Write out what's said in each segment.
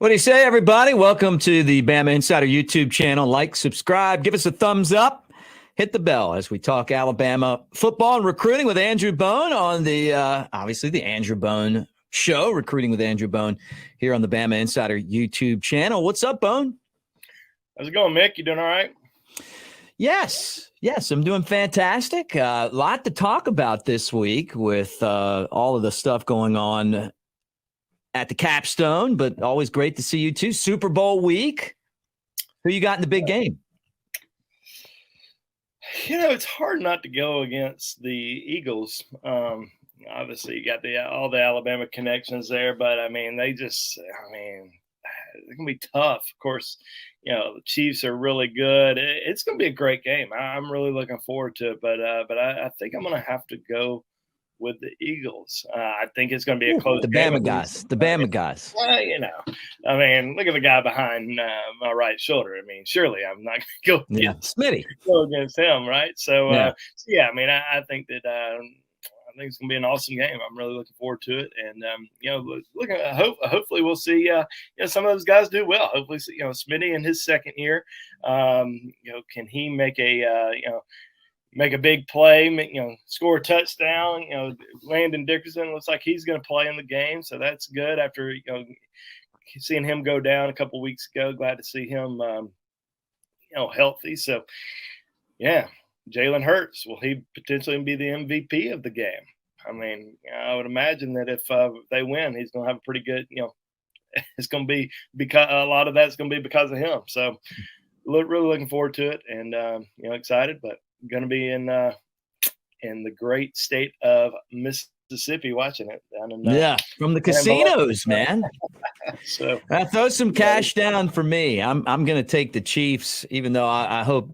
What do you say, everybody? Welcome to the Bama Insider YouTube channel. Like, subscribe, give us a thumbs up, hit the bell as we talk Alabama football and recruiting with Andrew Bone on the, obviously, the Andrew Bone Show, Recruiting with Andrew Bone here on the Bama Insider YouTube channel. What's up, Bone? How's it going, Mick? You doing all right? Yes, I'm doing fantastic. A lot to talk about this week with all of the stuff going on at the capstone, but always great to see you too. Super Bowl week. Who you got in the big game? You know, it's hard not to go against the Eagles. Obviously, you got all the Alabama connections there, but they're going to be tough. Of course, the Chiefs are really good. It's going to be a great game. I'm really looking forward to it, but I think I'm going to have to go with the Eagles. I think it's going to be a close game. The Bama guys. Look at the guy behind my right shoulder. Surely I'm not going to go against him, right? So, I think that I think it's going to be an awesome game. I'm really looking forward to it, and hopefully we'll see some of those guys do well. Hopefully, Smitty in his second year, can he make a big play, score a touchdown. Landon Dickerson looks like he's going to play in the game, so that's good. After seeing him go down a couple weeks ago, glad to see him healthy. So yeah, Jalen Hurts, will he potentially be the MVP of the game? I would imagine that if they win, he's going to have a pretty good. It's going to be because a lot of that's going to be because of him. So really looking forward to it, and excited, but going to be in the great state of Mississippi watching it down in from the casinos, man. So throw some cash down for me. I'm going to take the Chiefs, even though I hope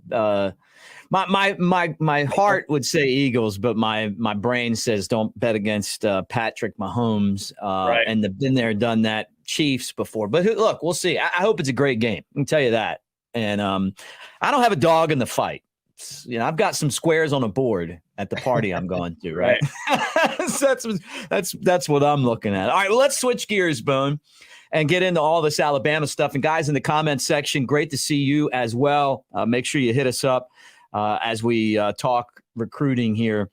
my heart would say Eagles, but my brain says don't bet against Patrick Mahomes. Right. And they've been there, done that. Chiefs before, but look, we'll see. I hope it's a great game. I can tell you that. And I don't have a dog in the fight. I've got some squares on a board at the party I'm going to, right? So that's what I'm looking at. All right, well, let's switch gears, Bone, and get into all this Alabama stuff. And guys in the comments section, great to see you as well. Make sure you hit us up as we talk recruiting here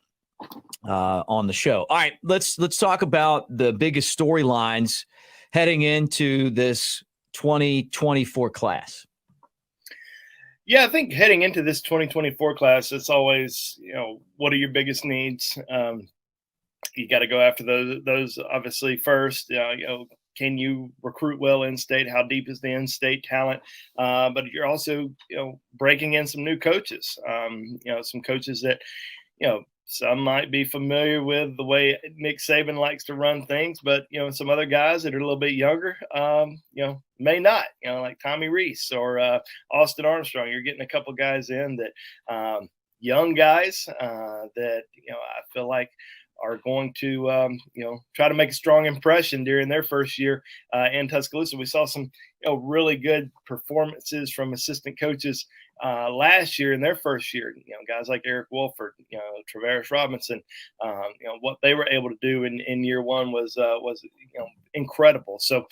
on the show. All right, let's talk about the biggest storylines heading into this 2024 class. Yeah, I think heading into this 2024 class, it's always, what are your biggest needs? You got to go after those obviously first. Can you recruit well in-state? How deep is the in-state talent? But you're also, breaking in some new coaches. Some coaches that, some might be familiar with the way Nick Saban likes to run things, but some other guys that are a little bit younger, may not. Like Tommy Reese or Austin Armstrong. You're getting a couple guys in that young guys that I feel like are going to try to make a strong impression during their first year in Tuscaloosa. We saw some really good performances from assistant coaches last year in their first year. Guys like Eric Wolford, Travaris Robinson, what they were able to do in year one was incredible. So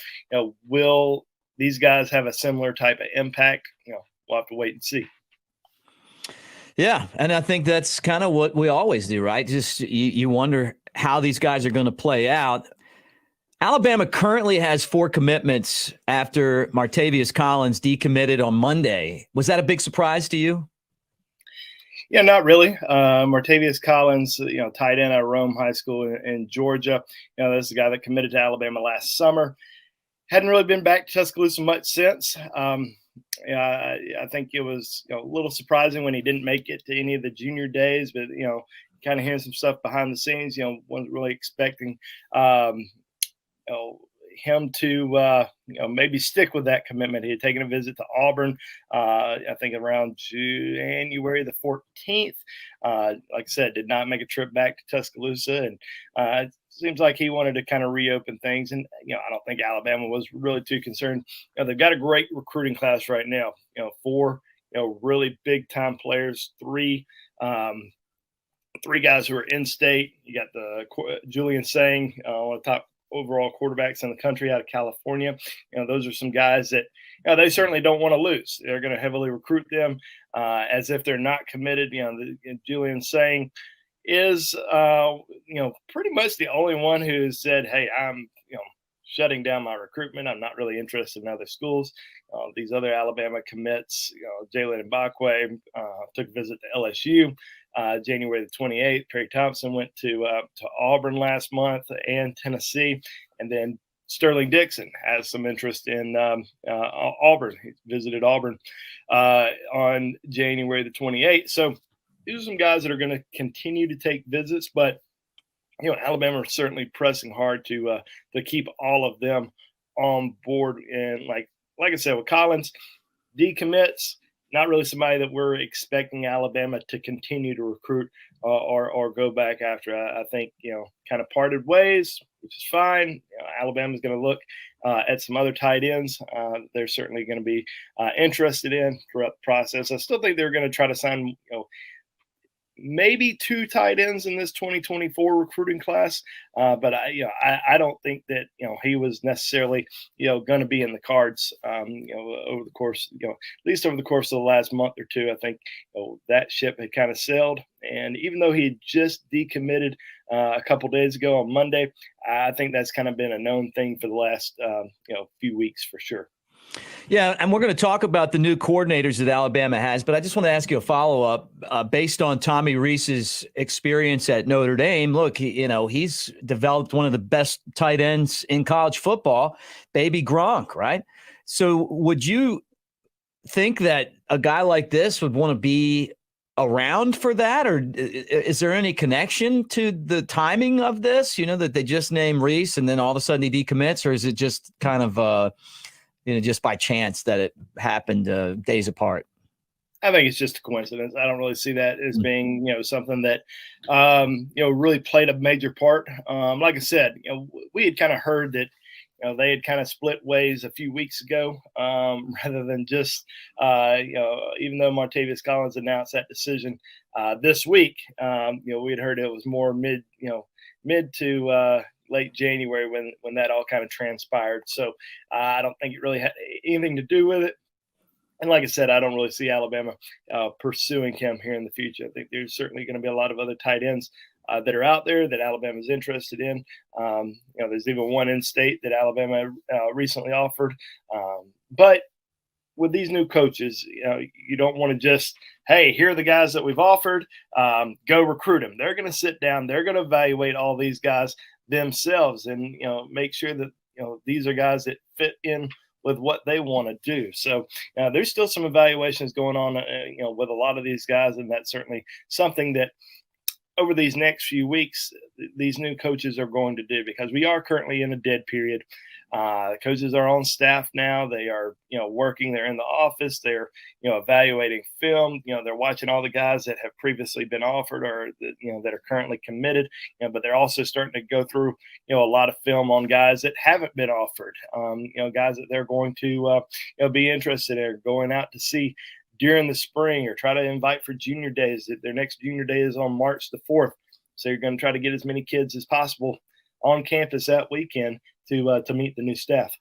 will these guys have a similar type of impact? We'll have to wait and see. Yeah, and I think that's kind of what we always do, right? Just you wonder how these guys are going to play out. Alabama currently has 4 commitments after Martavious Collins decommitted on Monday. Was that a big surprise to you? Yeah, not really. Martavious Collins, tight end at Rome High School in Georgia. This is a guy that committed to Alabama last summer. Hadn't really been back to Tuscaloosa much since. I think it was a little surprising when he didn't make it to any of the junior days, but kind of hearing some stuff behind the scenes. Wasn't really expecting him to maybe stick with that commitment. He had taken a visit to Auburn, I think around January the 14th. Like I said, did not make a trip back to Tuscaloosa, and it seems like he wanted to kind of reopen things. And I don't think Alabama was really too concerned. They've got a great recruiting class right now. 4 really big time players, 3 guys who are in state. You got the Julian Sang, one of the top overall quarterbacks in the country out of California. Those are some guys that they certainly don't want to lose. They're going to heavily recruit them as if they're not committed. Julian Sang is pretty much the only one who said, "Hey, I'm shutting down my recruitment. I'm not really interested in other schools." These other Alabama commits, Jalen Mbakwe took a visit to LSU January the 28th. Craig Thompson went to Auburn last month and Tennessee, and then Sterling Dixon has some interest in Auburn. He visited Auburn on January the 28th. So these are some guys that are going to continue to take visits, but Alabama are certainly pressing hard to keep all of them on board. And like I said, with Collins, decommits, not really somebody that we're expecting Alabama to continue to recruit or go back after. I think, kind of parted ways, which is fine. Alabama's going to look at some other tight ends. They're certainly going to be interested in throughout the process. I still think they're going to try to sign, maybe 2 tight ends in this 2024 recruiting class. But I don't think that, he was necessarily, going to be in the cards, over the course, at least over the course of the last month or two. I think that ship had kind of sailed. And even though he just decommitted a couple days ago on Monday, I think that's kind of been a known thing for the last, few weeks for sure. Yeah, and we're going to talk about the new coordinators that Alabama has, but I just want to ask you a follow-up based on Tommy Rees's experience at Notre Dame. Look, he's developed one of the best tight ends in college football, baby Gronk, right? So would you think that a guy like this would want to be around for that, or is there any connection to the timing of this, that they just named Rees and then all of a sudden he decommits, or is it just kind of just by chance that it happened days apart? I think it's just a coincidence. I don't really see that as being, something that, really played a major part. Like I said, we had kind of heard that, they had kind of split ways a few weeks ago, rather than just, even though Martavious Collins announced that decision this week, we had heard it was more mid to late January when that all kind of transpired. So I don't think it really had anything to do with it. And like I said, I don't really see Alabama pursuing him here in the future. I think there's certainly going to be a lot of other tight ends that are out there that Alabama is interested in. There's even one in state that Alabama recently offered. But with these new coaches, you don't want to just, hey, here are the guys that we've offered, go recruit them. They're going to sit down. They're going to evaluate all these guys themselves and, make sure that, these are guys that fit in with what they want to do. So there's still some evaluations going on, with a lot of these guys. And that's certainly something that over these next few weeks, these new coaches are going to do, because we are currently in a dead period. Coaches are on staff now. They are, working. They're in the office. They're, evaluating film. They're watching all the guys that have previously been offered or that are currently committed. But they're also starting to go through, a lot of film on guys that haven't been offered. Guys that they're going to, be interested in going out to see during the spring or try to invite for junior days. Their next junior day is on March the 4th. So you're going to try to get as many kids as possible on campus that weekend to meet the new staff.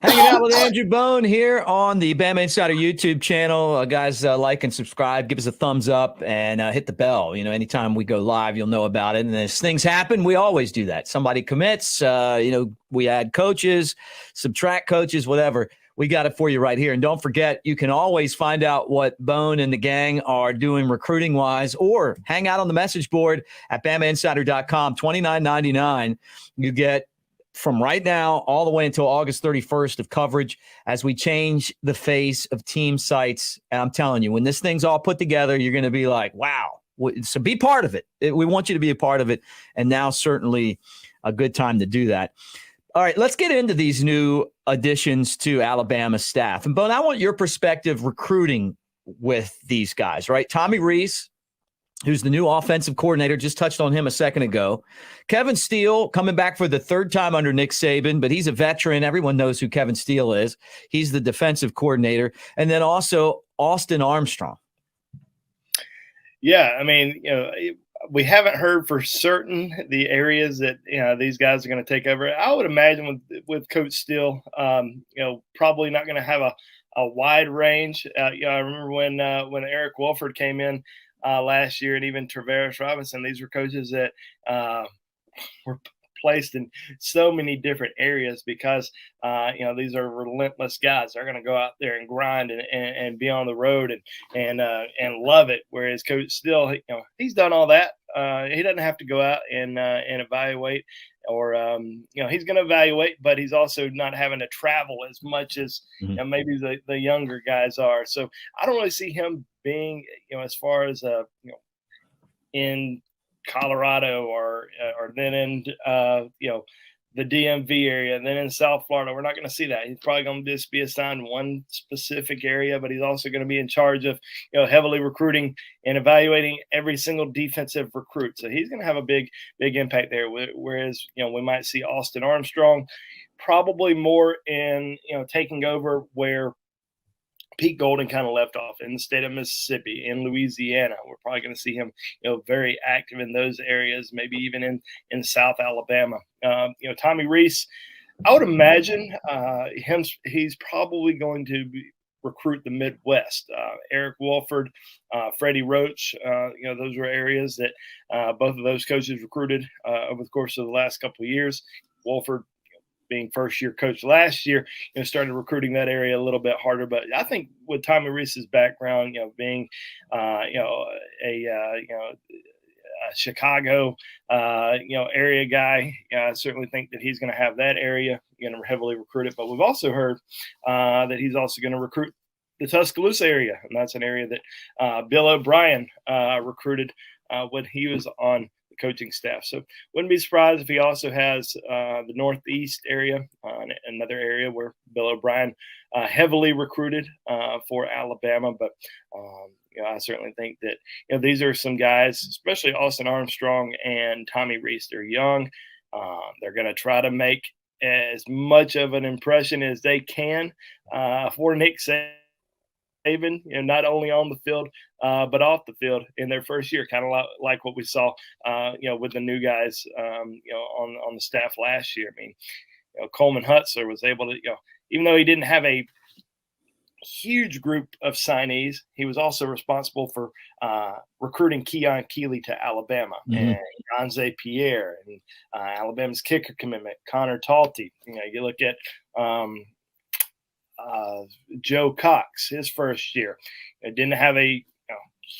Hanging out with Andrew Bone here on the BamaInsider YouTube channel. Guys, like and subscribe, give us a thumbs up, and hit the bell. Anytime we go live, you'll know about it. And as things happen, we always do that. Somebody commits, we add coaches, subtract coaches, whatever. We got it for you right here. And don't forget, you can always find out what Bone and the gang are doing recruiting-wise, or hang out on the message board at BamaInsider.com, $29.99. You get from right now all the way until August 31st of coverage as we change the face of team sites. And I'm telling you, when this thing's all put together, you're going to be like, wow. So be part of it. We want you to be a part of it. And now certainly a good time to do that. All right, let's get into these new additions to Alabama staff. And, Bone, I want your perspective recruiting with these guys, right? Tommy Rees, who's the new offensive coordinator, just touched on him a second ago. Kevin Steele coming back for the third time under Nick Saban, but he's a veteran. Everyone knows who Kevin Steele is. He's the defensive coordinator. And then also Austin Armstrong. Yeah, I mean, We haven't heard for certain the areas that these guys are going to take over. I would imagine with Coach Steele, probably not going to have a wide range. I remember when Eric Wolford came in last year, and even Travaris Robinson. These were coaches that were placed in so many different areas because these are relentless guys. They're going to go out there and grind and be on the road and love it. Whereas Coach Steele, he's done all that. He doesn't have to go out and evaluate, or he's going to evaluate, but he's also not having to travel as much as maybe the younger guys are. So I don't really see him being as far as in Colorado or then in the DMV area, and then in South Florida. We're not going to see that. He's probably going to just be assigned one specific area, but he's also going to be in charge of heavily recruiting and evaluating every single defensive recruit. So he's going to have a big impact there. Whereas we might see Austin Armstrong probably more in taking over where Pete Golden kind of left off in the state of Mississippi, in Louisiana. We're probably going to see him, very active in those areas, maybe even in South Alabama. Tommy Rees, I would imagine he's probably going to recruit the Midwest. Eric Wolford, Freddie Roach, those were areas that both of those coaches recruited over the course of the last couple of years. Wolford, being first-year coach last year, started recruiting that area a little bit harder. But I think with Tommy Rees's background, being, a Chicago, area guy, I certainly think that he's going to have that area going to heavily recruit it. But we've also heard that he's also going to recruit the Tuscaloosa area, and that's an area that Bill O'Brien recruited when he was on coaching staff. So wouldn't be surprised if he also has the Northeast area, another area where Bill O'Brien heavily recruited for Alabama. But I certainly think that these are some guys, especially Austin Armstrong and Tommy Rees. They're young. They're going to try to make as much of an impression as they can for Nick Saban. Not only on the field, but off the field in their first year, kind of like what we saw, with the new guys, on the staff last year. I mean, Coleman Hutzler was able to, even though he didn't have a huge group of signees, he was also responsible for recruiting Keon Keeley to Alabama, and Jonze Pierre, and Alabama's kicker commitment, Connor Talty. You look at Joe Cox, his first year. It didn't have a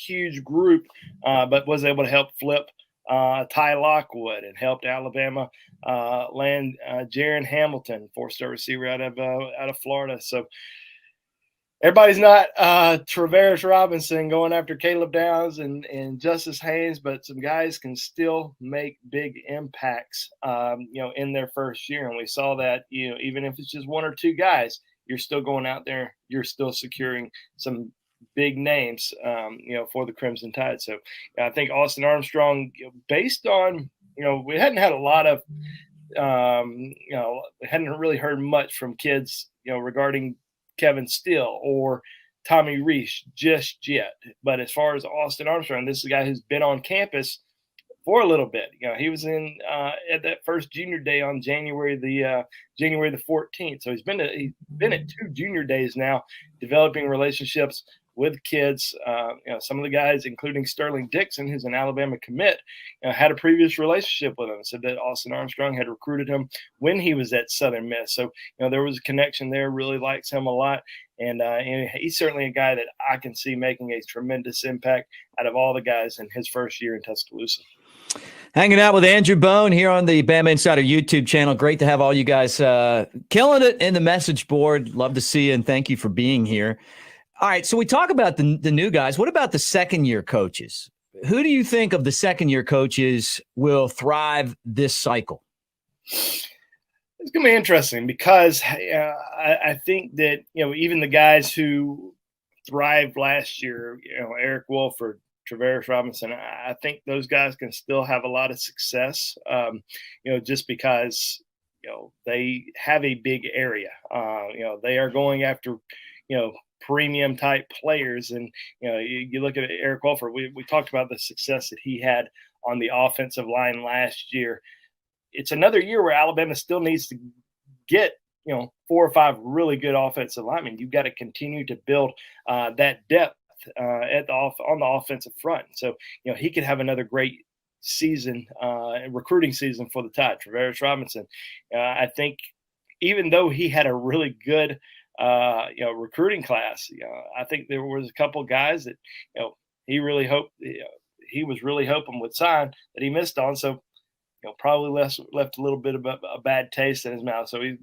huge group, but was able to help flip Ty Lockwood and helped Alabama land Jaron Hamilton, 4-star receiver out of Florida. So everybody's not Travaris Robinson going after Caleb Downs and Justice Haynes, but some guys can still make big impacts, in their first year. And we saw that, even if it's just one or two guys, you're still going out there, you're still securing some big names, for the Crimson Tide. So I think Austin Armstrong, based on, we hadn't had a lot of, hadn't really heard much from kids, regarding Kevin Steele or Tommy Rees just yet. But as far as Austin Armstrong, this is a guy who's been on campus for a little bit. He was in at that first junior day on January the 14th. So he's been at 2 junior days now, developing relationships with kids. Some of the guys, including Sterling Dixon, who's an Alabama commit, had a previous relationship with him. Said that Austin Armstrong had recruited him when he was at Southern Miss. So there was a connection there. Really likes him a lot. And he's certainly a guy that I can see making a tremendous impact out of all the guys in his first year in Tuscaloosa. Hanging out with Andrew Bone here on the Bama Insider YouTube channel. Great to have all you guys killing it in the message board. Love to see you, and thank you for being here. All right, so we talk about the new guys. What about the second-year coaches? Who do you think of the second-year coaches will thrive this cycle? It's going to be interesting because I think that, even the guys who thrived last year, Eric Wolford, Travaris Robinson, I think those guys can still have a lot of success, just because, they have a big area. They are going after, premium type players. And, you look at Eric Wolford, we talked about the success that he had on the offensive line last year. It's another year where Alabama still needs to get 4 or 5 really good offensive linemen. You've got to continue to build that depth on the offensive front. So he could have another great season, recruiting season for the Tide. Travaris Robinson, I think, even though he had a really good recruiting class, I think there was a couple guys that he really hoped he was really hoping would sign that he missed on. So probably left a little bit of a bad taste in his mouth. So he's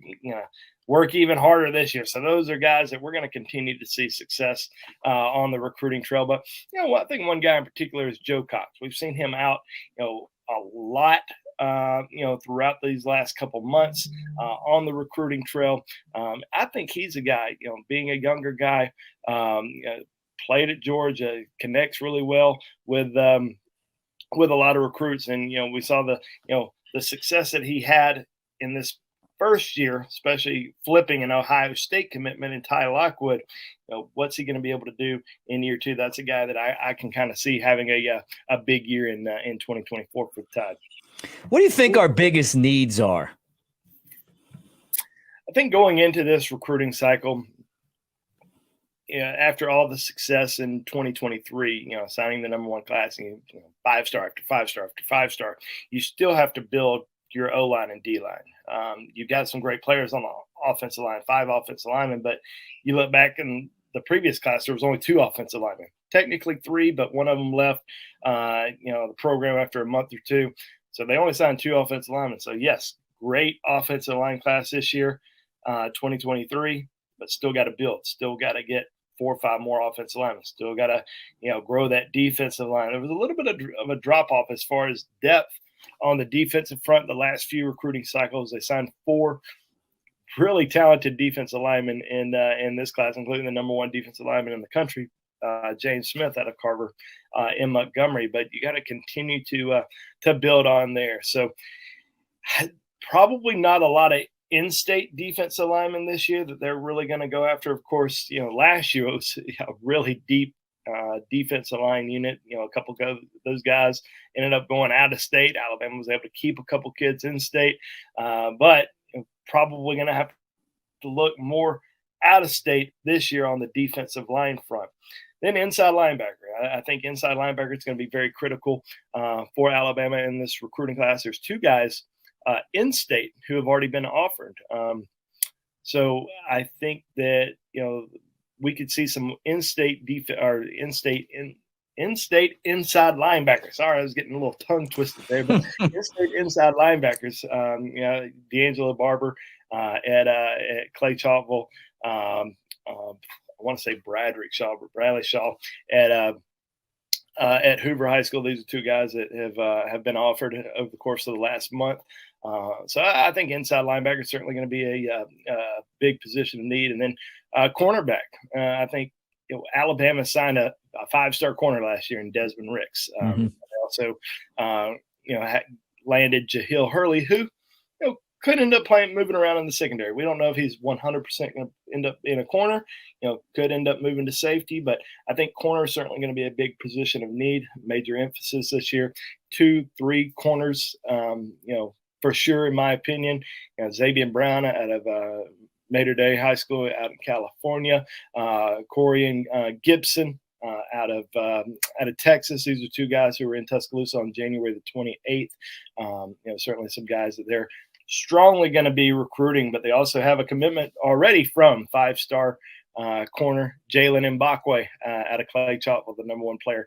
work even harder this year. So those are guys that we're going to continue to see success on the recruiting trail. But I think one guy in particular is Joe Cox. We've seen him out a lot throughout these last couple months on the recruiting trail. I think he's a guy, being a younger guy, played at Georgia, connects really well with a lot of recruits. And, we saw the success that he had in this first year, especially flipping an Ohio State commitment in Ty Lockwood. What's he going to be able to do in year 2? That's a guy that I can kind of see having a big year in 2024 for the Tide. What do you think our biggest needs are? I think going into this recruiting cycle, after all the success in 2023, signing the number 1 class, and 5-star after 5-star after 5-star, you still have to build your O-line and D-line. You've got some great players on the offensive line, 5 offensive linemen, but you look back in the previous class, there was only 2 offensive linemen. Technically 3, but one of them left, the program after a month or 2. So they only signed 2 offensive linemen. So yes, great offensive line class this year, 2023, but still got to build, still got to get 4 or 5 more offensive linemen. Still got to, grow that defensive line. There was a little bit of a drop off as far as depth on the defensive front. The last few recruiting cycles, they signed 4 really talented defensive linemen in this class, including the number 1 defensive lineman in the country, James Smith out of Carver in Montgomery. But you got to continue to build on there. So probably not a lot of in-state defensive linemen this year that they're really going to go after. Of course, last year it was a really deep defensive line unit. A couple of those guys ended up going out of state. Alabama was able to keep a couple kids in state, but probably going to have to look more out of state this year on the defensive line front. Then inside linebacker. I think inside linebacker is going to be very critical for Alabama in this recruiting class. There's 2 guys in state who have already been offered. So I think that, we could see some in-state inside linebackers. Sorry, I was getting a little tongue twisted there, but in-state inside linebackers. D'Angelo Barber at Clay Chalkville. I want to say Bradley Shaw at Hoover High School. These are 2 guys that have been offered over the course of the last month. So I think inside linebacker is certainly going to be a big position of need. And then cornerback. I think Alabama signed a 5-star corner last year in Desmond Ricks. They also landed Jahil Hurley, who could end up moving around in the secondary. We don't know if he's 100% going to end up in a corner. Could end up moving to safety, but I think corner is certainly going to be a big position of need. Major emphasis this year. 2-3 corners. For sure, in my opinion. Xavier Brown out of Mater Dei High School out in California. Corey and Gibson out of Texas. These are 2 guys who were in Tuscaloosa on January the 28th. Certainly some guys that they're strongly going to be recruiting, but they also have a commitment already from 5-star corner Jalen Mbakwe out of Clay Chalkville, the number 1 player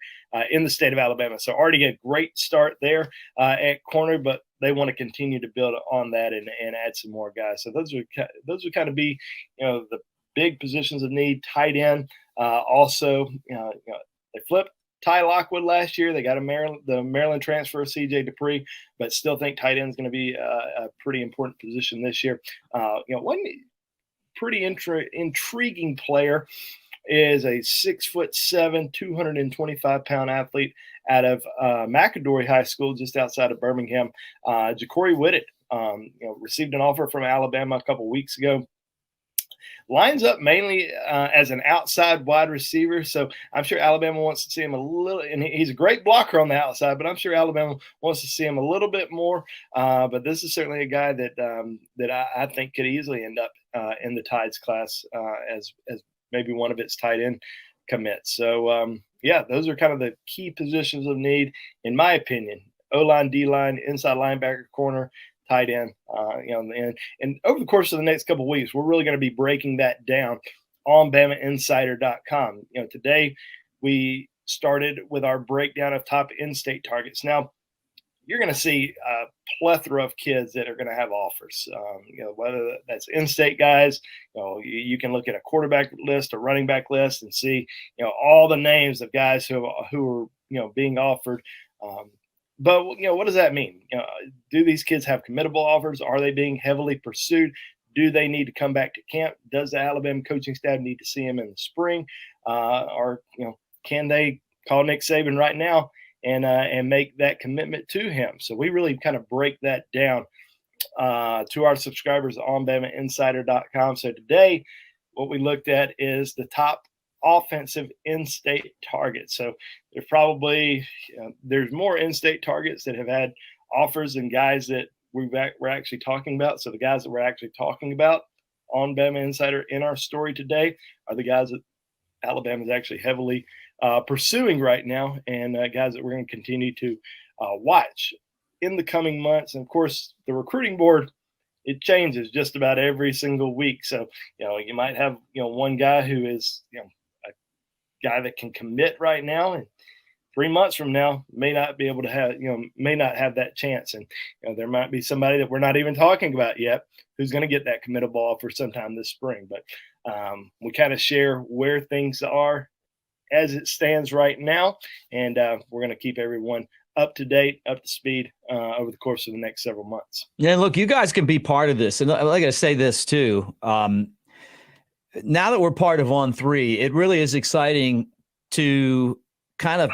in the state of Alabama. So already a great start there at corner, but they want to continue to build on that and add some more guys. So those would kind of be the big positions of need. Tight end also they flipped Ty Lockwood last year. They got the Maryland transfer, C.J. Dupree, but still think tight end is going to be a pretty important position this year. One pretty intriguing player is a 6'7", 225-pound athlete out of McAdory High School, just outside of Birmingham. Ja'Cory Whitted, received an offer from Alabama a couple weeks ago. lines up mainly as an outside wide receiver. So I'm sure Alabama wants to see him a little, and he's a great blocker on the outside, but I'm sure Alabama wants to see him a little bit more. But this is certainly a guy that I think could easily end up in the Tides class as maybe one of its tight end commits. So yeah, those are kind of the key positions of need, in my opinion. O-line, D-line, inside linebacker, corner, tight end. And over the course of the next couple of weeks, we're really going to be breaking that down on BamaInsider.com. Today we started with our breakdown of top in-state targets. Now, you're going to see a plethora of kids that are going to have offers. Whether that's in-state guys, you can look at a quarterback list, a running back list, and see, all the names of guys who are, being offered. But what does that mean? Do these kids have committable offers? Are they being heavily pursued? Do they need to come back to camp? Does the Alabama coaching staff need to see him in the spring? Or can they call Nick Saban right now and make that commitment to him? So we really kind of break that down to our subscribers on BamaInsider.com. So today, what we looked at is the top offensive in-state targets. So there's probably there's more in-state targets that have had offers than guys that we're actually talking about. So the guys that we're actually talking about on Bama Insider in our story today are the guys that Alabama is actually heavily pursuing right now, and guys that we're going to continue to watch in the coming months. And of course, the recruiting board, it changes just about every single week. So you might have one guy who is a guy that can commit right now, and 3 months from now may not be able to have may not have that chance. And there might be somebody that we're not even talking about yet who's going to get that committal ball for sometime this spring. But we kind of share where things are as it stands right now, and we're going to keep everyone up to date, up to speed over the course of the next several months. Yeah, look, you guys can be part of this, and I got to say this too. Now that we're part of On3, it really is exciting to kind of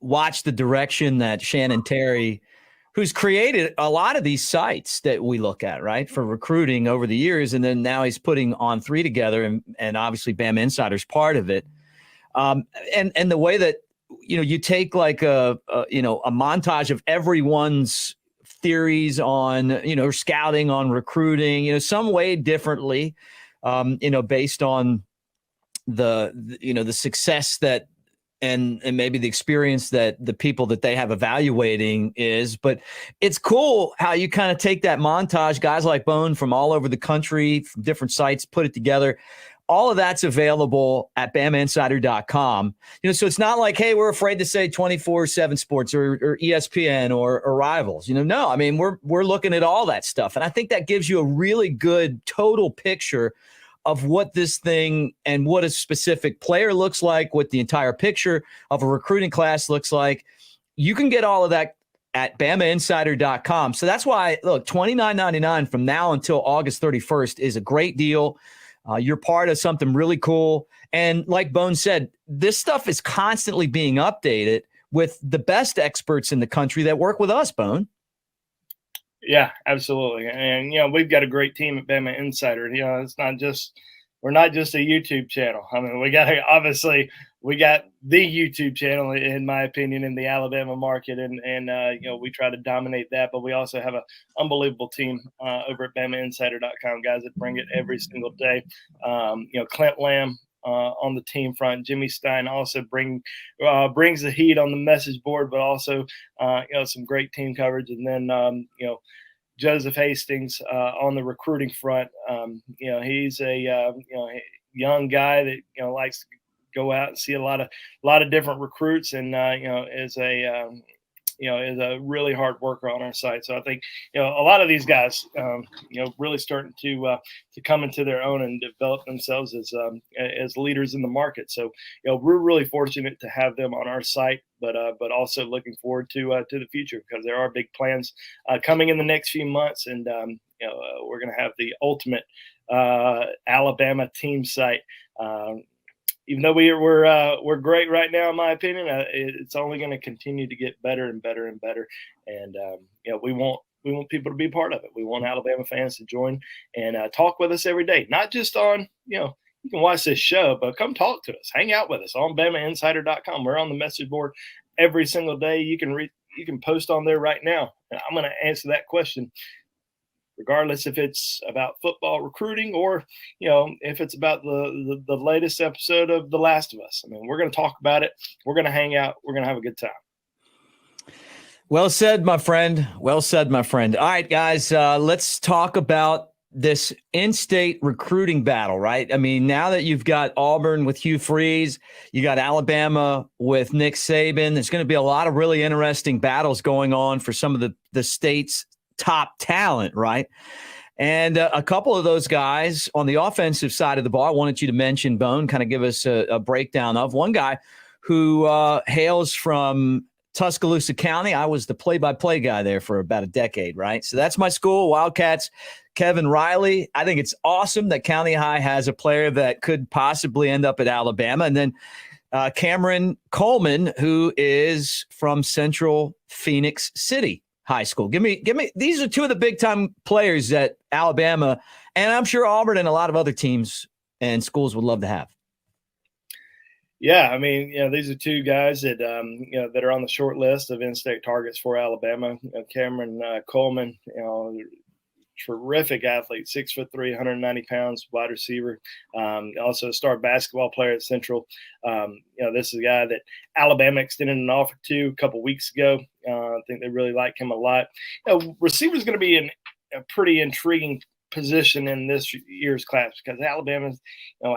watch the direction that Shannon Terry, who's created a lot of these sites that we look at, right, for recruiting over the years, and then now he's putting On3 together, and obviously Bama Insider's part of it. And the way that you take like a montage of everyone's theories on scouting, on recruiting, some way differently, based on the success that and maybe the experience that the people that they have evaluating is. But it's cool how you kind of take that montage, guys like Bone from all over the country, from different sites, put it together. All of that's available at BamaInsider.com. So it's not like, hey, we're afraid to say 24/7 Sports or ESPN or Rivals. No, I mean, we're looking at all that stuff. And I think that gives you a really good total picture of what this thing and what a specific player looks like, what the entire picture of a recruiting class looks like. You can get all of that at BamaInsider.com. So that's why, look, $29.99 from now until August 31st is a great deal. You're part of something really cool. And like Bone said, this stuff is constantly being updated with the best experts in the country that work with us, Bone. Yeah, absolutely. And, we've got a great team at Bama Insider. We're not just a YouTube channel. I mean, we got the YouTube channel, in my opinion, in the Alabama market. And we try to dominate that, but we also have an unbelievable team over at BamaInsider.com, guys that bring it every single day. Clint Lamb on the team front. Jimmy Stein also brings the heat on the message board, but also, some great team coverage. And then, Joseph Hastings on the recruiting front. He's a young guy that likes to go out and see a lot of different recruits, and is a really hard worker on our site. So I think a lot of these guys really starting to come into their own and develop themselves as leaders in the market. So we're really fortunate to have them on our site, but also looking forward to the future, because there are big plans coming in the next few months, and we're going to have the ultimate Alabama team site. Even though we're great right now, in my opinion, it's only going to continue to get better and better and better. And we won't we want people to be part of it. We want Alabama fans to join and talk with us every day, not just on, you can watch this show, but come talk to us. Hang out with us on BamaInsider.com. We're on the message board every single day. You can post on there right now. And I'm going to answer that question, regardless if it's about football recruiting or, if it's about the latest episode of The Last of Us. I mean, we're going to talk about it. We're going to hang out. We're going to have a good time. Well said, my friend. Well said, my friend. All right, guys, let's talk about this in-state recruiting battle, right? I mean, now that you've got Auburn with Hugh Freeze, you got Alabama with Nick Saban, there's going to be a lot of really interesting battles going on for some of the state's top talent, right? And a couple of those guys on the offensive side of the ball, I wanted you to mention, Bone, kind of give us a breakdown of one guy who hails from Tuscaloosa County. I was the play-by-play guy there for about a decade, right? So that's my school, Wildcats. Kevin Riley. I think it's awesome that County High has a player that could possibly end up at Alabama. And then Cameron Coleman, who is from Central Phoenix City High School. Give me. These are two of the big-time players that Alabama, and I'm sure Auburn and a lot of other teams and schools would love to have. Yeah, I mean, these are two guys that that are on the short list of in-state targets for Alabama. Cameron Coleman, terrific athlete, 6'3", 190 pounds, wide receiver. Also a star basketball player at Central. This is a guy that Alabama extended an offer to a couple weeks ago. I think they really like him a lot. Receiver is going to be in a pretty intriguing position in this year's class because Alabama's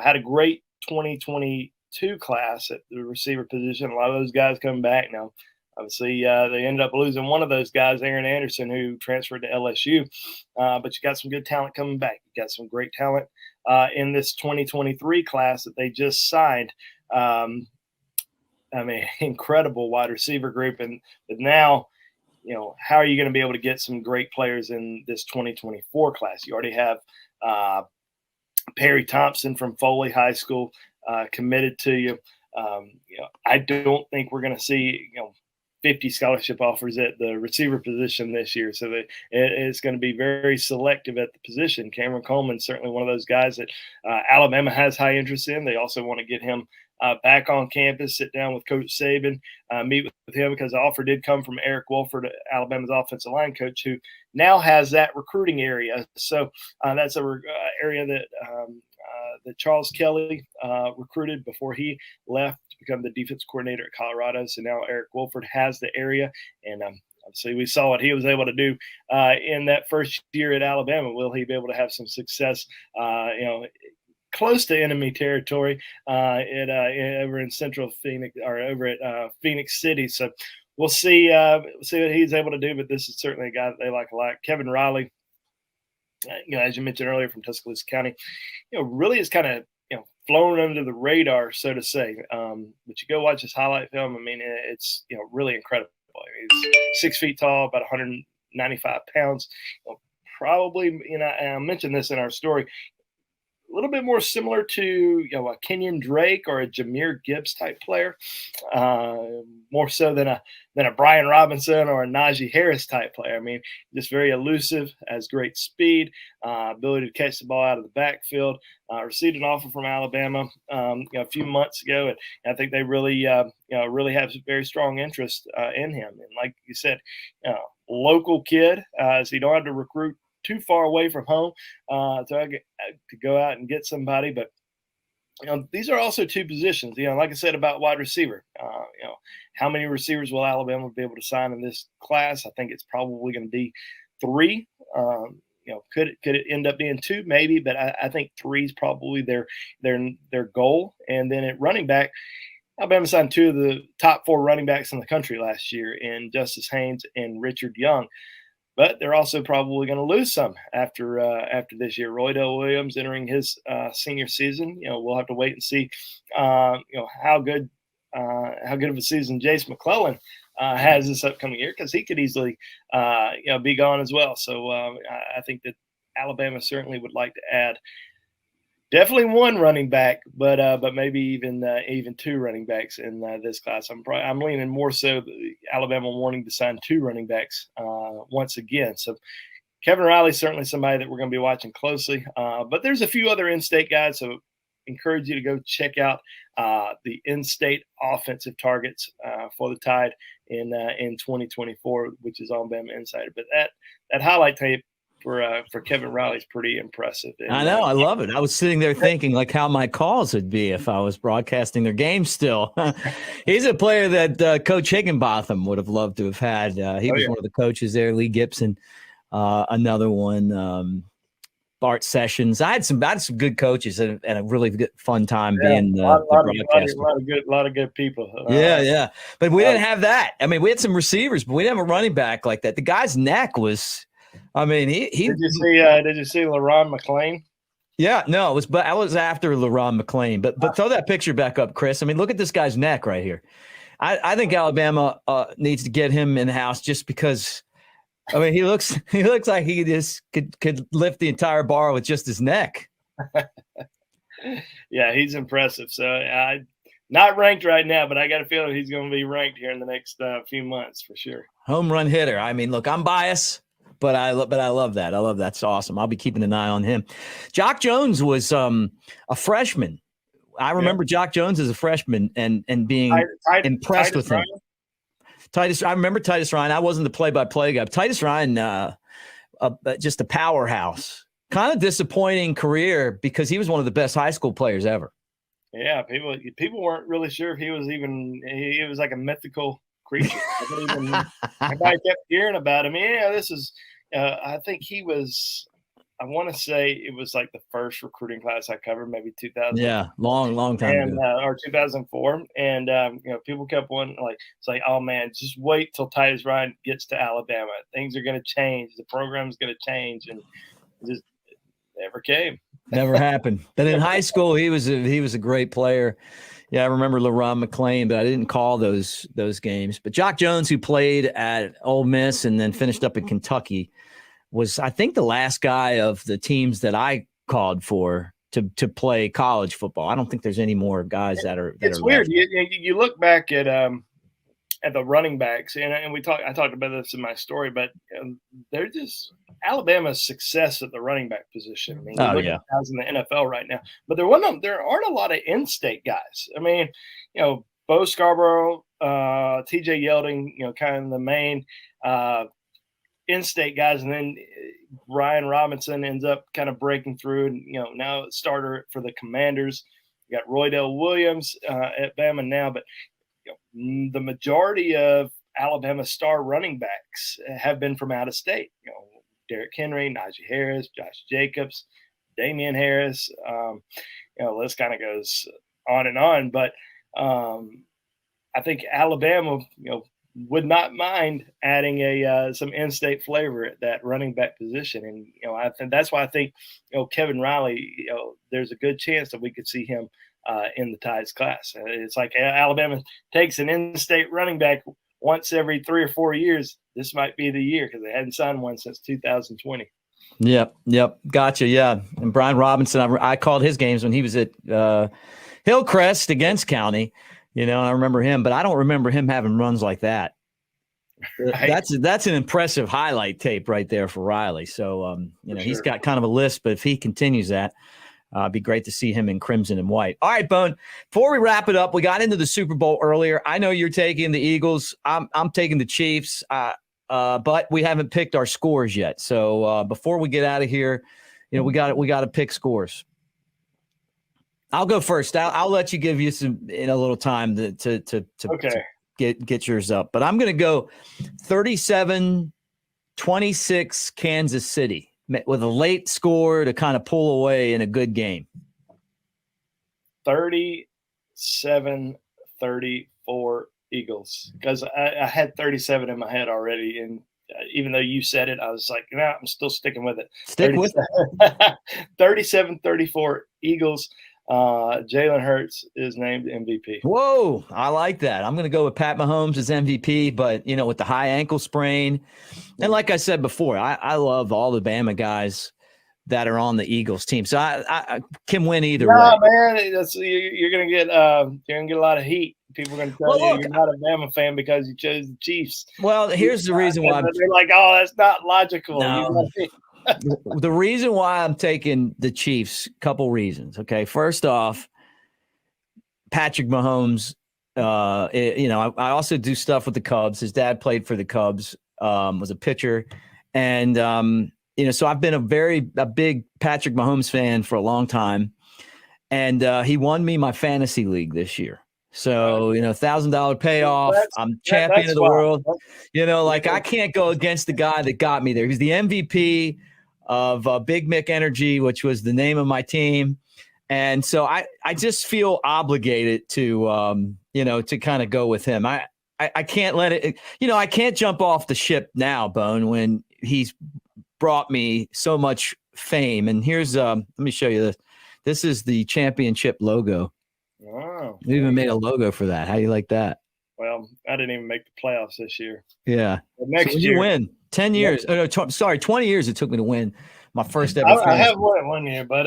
had a great 2022 class at the receiver position. A lot of those guys coming back now. Obviously, they ended up losing one of those guys, Aaron Anderson, who transferred to LSU. But you got some good talent coming back. You got some great talent in this 2023 class that they just signed. Incredible wide receiver group. But now, how are you going to be able to get some great players in this 2024 class? You already have Perry Thompson from Foley High School committed to you. I don't think we're going to see, 50 scholarship offers at the receiver position this year. So it's going to be very selective at the position. Cameron Coleman, certainly one of those guys that Alabama has high interest in. They also want to get him back on campus, sit down with Coach Saban, meet with him because the offer did come from Eric Wolford, Alabama's offensive line coach, who now has that recruiting area. So that's a area that Charles Kelly recruited before he left to become the defense coordinator at Colorado. So now Eric Wolford has the area, and obviously we saw what he was able to do in that first year at Alabama. Will he be able to have some success, close to enemy territory over in Central Phoenix or over at Phoenix City? So we'll see what he's able to do, but this is certainly a guy that they like a lot. Kevin Riley, as you mentioned earlier, from Tuscaloosa County, really is kind of, flown under the radar, so to say. But you go watch his highlight film. I mean, it's, really incredible. He's 6 feet tall, about 195 pounds. Probably, I mentioned this in our story, a little bit more similar to a Kenyon Drake or a Jahmyr Gibbs type player, more so than a Brian Robinson or a Najee Harris type player. I mean, just very elusive, has great speed, ability to catch the ball out of the backfield. Received an offer from Alabama a few months ago, and I think they really really have very strong interest in him. And like you said, local kid, so you don't have to recruit too far away from home to go out and get somebody. But these are also two positions. Like I said about wide receiver, how many receivers will Alabama be able to sign in this class? I think it's probably going to be 3. Could it end up being 2? Maybe, but I think 3 is probably their goal. And then at running back, Alabama signed 2 of the top 4 running backs in the country last year in Justice Haynes and Richard Young. But they're also probably going to lose some after this year. Roydell Williams entering his senior season. We'll have to wait and see. How good of a season Jace McClellan has this upcoming year, because he could easily be gone as well. So I think that Alabama certainly would like to add definitely one running back, but maybe even two running backs in this class. I'm leaning more so Alabama wanting to sign two running backs once again. So Kevin Riley's certainly somebody that we're going to be watching closely. But there's a few other in-state guys, so encourage you to go check out the in-state offensive targets for the Tide in 2024, which is on BamaInsider. But that highlight tape for Kevin Riley is pretty impressive. And, I know. I love it. I was sitting there thinking like how my calls would be if I was broadcasting their game still. He's a player that Coach Higginbotham would have loved to have had. He was one of the coaches there, Lee Gibson, another one, Bart Sessions. I had some good coaches and a really good fun time being the broadcaster. A lot of good people. Yeah. But we didn't have that. I mean, we had some receivers, but we didn't have a running back like that. The guy's neck was – I mean, he did you see LaRon McClain? Yeah, no, I was after LaRon McClain, but throw that picture back up, Chris. I mean, look at this guy's neck right here. I think Alabama needs to get him in the house just because. I mean, he looks like he just could lift the entire bar with just his neck. Yeah, he's impressive. So not ranked right now, but I got a feeling he's going to be ranked here in the next few months for sure. Home run hitter. I mean, look, I'm biased. But I love that. I love that. It's awesome. I'll be keeping an eye on him. Jock Jones was a freshman. I remember Jock Jones as a freshman and being impressed with him. I remember Titus Ryan. I wasn't the play-by-play guy. Titus Ryan, just a powerhouse. Kind of disappointing career because he was one of the best high school players ever. Yeah, people weren't really sure if he was like a mythical creature. Everybody kept hearing about him. Yeah, this is. I think he was. I want to say it was like the first recruiting class I covered, maybe 2000. Yeah, long time ago. Or 2004. And people kept wondering, it's like, oh man, just wait till Titus Ryan gets to Alabama. Things are going to change. The program's going to change, and it just never came. Never happened. But in high school, he was a great player. Yeah, I remember LaRon McClain, but I didn't call those games. But Jock Jones, who played at Ole Miss and then finished up in Kentucky, was, I think, the last guy of the teams that I called for to play college football. I don't think there's any more guys that are. It's weird. You look back at the running backs, and I talked about this in my story, but they're just Alabama's success at the running back position. I mean, guys in the NFL right now, but there aren't a lot of in-state guys. I mean, Bo Scarborough, T.J. Yeldon, kind of the main in-state guys, and then Ryan Robinson ends up kind of breaking through, and now starter for the Commanders. You got Roydell Williams at Bama now, but the majority of Alabama star running backs have been from out of state. Derrick Henry, Najee Harris, Josh Jacobs, Damian Harris. List kind of goes on and on. But I think Alabama, would not mind adding some in-state flavor at that running back position, and I think that's why I think Kevin Riley. There's a good chance that we could see him in the Tides class. It's like Alabama takes an in-state running back once every 3 or 4 years. This might be the year because they hadn't signed one since 2020. Yep. Gotcha. Yeah. And Brian Robinson, I called his games when he was at Hillcrest against County, and I remember him, but I don't remember him having runs like that. Right. That's an impressive highlight tape right there for Riley. So, he's got kind of a list, but if he continues that, it'd be great to see him in crimson and white. All right, Bone. Before we wrap it up, we got into the Super Bowl earlier. I know you're taking the Eagles. I'm taking the Chiefs, but we haven't picked our scores yet. So before we get out of here, we got to pick scores. I'll go first. I'll let you give you a little time to get yours up. But I'm going to go 37-26 Kansas City, with a late score to kind of pull away in a good game. 37-34 Eagles, because I had 37 in my head already, and even though you said it, I was like, I'm still sticking with it. Stick with it. 37-34 Eagles. Jalen Hurts is named MVP. Whoa, I like that. I'm going to go with Pat Mahomes as MVP, but with the high ankle sprain, and like I said before, I love all the Bama guys, that are on the Eagles team. So I can win either way. Man, you're gonna get a lot of heat. People are gonna tell you you're not a Bama fan because you chose the Chiefs. Well, here's the reason why they're like, oh, that's not logical. No. The reason why I'm taking the Chiefs, couple reasons. Okay, first off, Patrick Mahomes. I also do stuff with the Cubs. His dad played for the Cubs, was a pitcher, and so I've been a big Patrick Mahomes fan for a long time, and he won me my fantasy league this year. So, $1,000 payoff. I'm champion of the world. I can't go against the guy that got me there. He's the MVP of Big Mick Energy, which was the name of my team. And so I just feel obligated to, to kind of go with him. I can't let it, I can't jump off the ship now, Bone, when he's brought me so much fame. And here's, let me show you this. This is the championship logo. Wow. We even made a logo for that. How do you like that? Well, I didn't even make the playoffs this year. Yeah. But next year. You win 10 years. Yeah. Oh, no, 20 years it took me to win my first ever. I have won it 1 year, but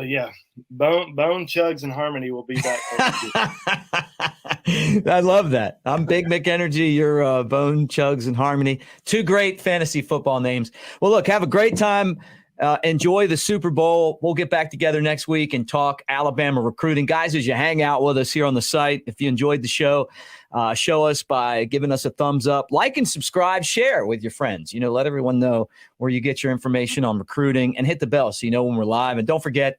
yeah, Bone, Chugs, and Harmony will be back. I love that. I'm Big Mick Energy. You're Bone, Chugs, and Harmony. Two great fantasy football names. Well, look, have a great time. Enjoy the Super Bowl. We'll get back together next week and talk Alabama recruiting. Guys, as you hang out with us here on the site, if you enjoyed the show, show us by giving us a thumbs up, like and subscribe, share with your friends. Let everyone know where you get your information on recruiting, and hit the bell so you know when we're live. And don't forget,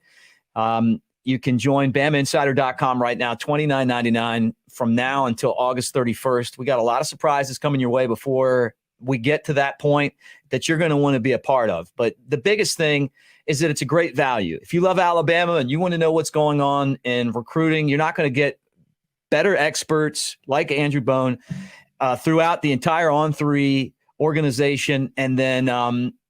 you can join BamaInsider.com right now, $29.99 from now until August 31st. We got a lot of surprises coming your way before we get to that point that you're going to want to be a part of. But the biggest thing is that it's a great value. If you love Alabama and you want to know what's going on in recruiting, you're not going to get better experts like Andrew Bone throughout the entire On3 organization. And then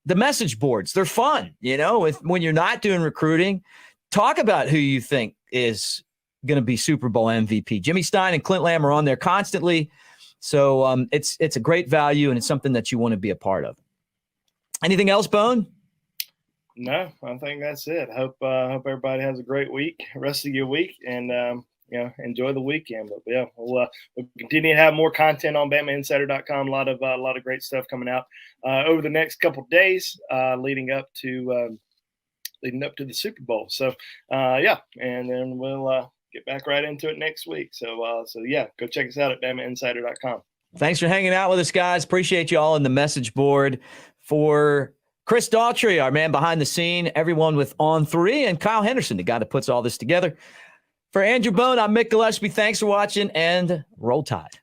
the message boards, they're fun. When you're not doing recruiting, talk about who you think is going to be Super Bowl MVP. Jimmy Stein and Clint Lamb are on there constantly. So it's a great value, and it's something that you want to be a part of. Anything else, Bone? No, I think that's it. Hope everybody has a great week, rest of your week, and enjoy the weekend. But yeah, we'll continue to have more content on BamaInsider.com. A lot of great stuff coming out over the next couple of days, leading up to the Super Bowl. So and then we'll get back right into it next week. So yeah, go check us out at BamaInsider.com. Thanks for hanging out with us, guys. Appreciate you all in the message board. For Chris Daughtry, our man behind the scene, everyone with On3, and Kyle Henderson, the guy that puts all this together. For Andrew Bone, I'm Mick Gillispie. Thanks for watching, and roll Tide.